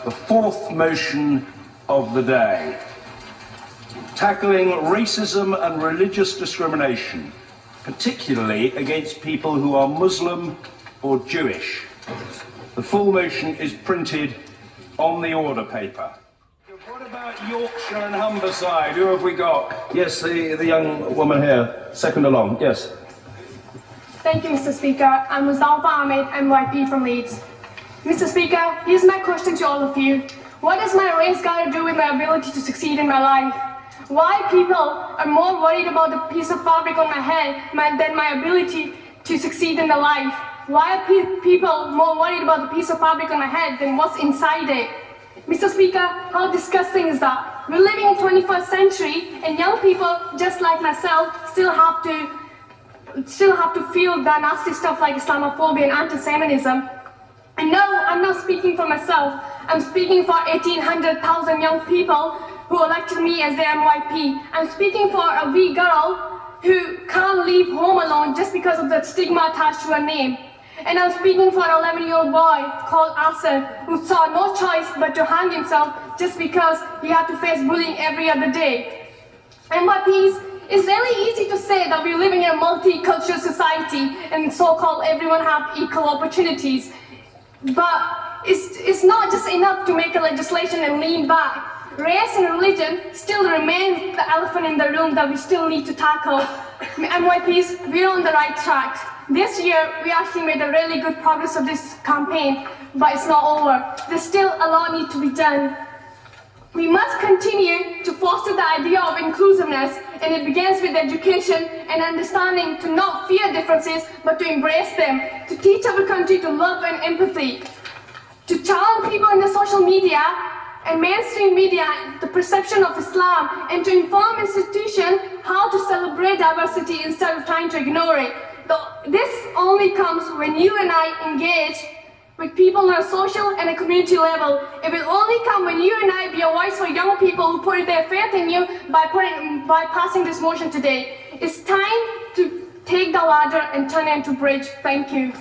the fourth motion of the day, tackling racism and religious discrimination, particularly against people who are Muslim or Jewish. The full motion is printed on the order paper. What about Yorkshire and Humberside? Who have we got? Yes, the young woman here, second along, yes. Thank you, Mr. Speaker. I'm Mustafa Ahmed, MYP from Leeds. Mr. Speaker, here's my question to all of you. What does my race got to do with my ability to succeed in my life? Why people are more worried about the piece of fabric on my head than my ability to succeed in the life? Why are people more worried about the piece of fabric on my head than what's inside it? Mr. Speaker, how disgusting is that? We're living in the 21st century and young people, just like myself, still have to feel that nasty stuff like Islamophobia and anti-Semitism. And no, I'm not speaking for myself. I'm speaking for 1,800,000 young people who elected me as their MYP. I'm speaking for a wee girl who can't leave home alone just because of the stigma attached to her name. And I'm speaking for an 11-year-old boy called Asan who saw no choice but to hang himself just because he had to face bullying every other day. MYPs, it's really easy to say that we're living in a multicultural society and so-called everyone have equal opportunities. But it's not just enough to make a legislation and lean back. Race and religion still remains the elephant in the room that we still need to tackle. MYPs, we're on the right track. This year, we actually made a really good progress of this campaign, but it's not over. There's still a lot need to be done. We must continue to foster the idea of inclusiveness, and it begins with education and understanding to not fear differences, but to embrace them, to teach our country to love and empathy, to challenge people in the social media and mainstream media the perception of Islam, and to inform institutions how to celebrate diversity instead of trying to ignore it. This only comes when you and I engage with people on a social and a community level. It will only come when you and I be a voice for young people who put their faith in you by passing this motion today. It's time to take the ladder and turn it into a bridge. Thank you.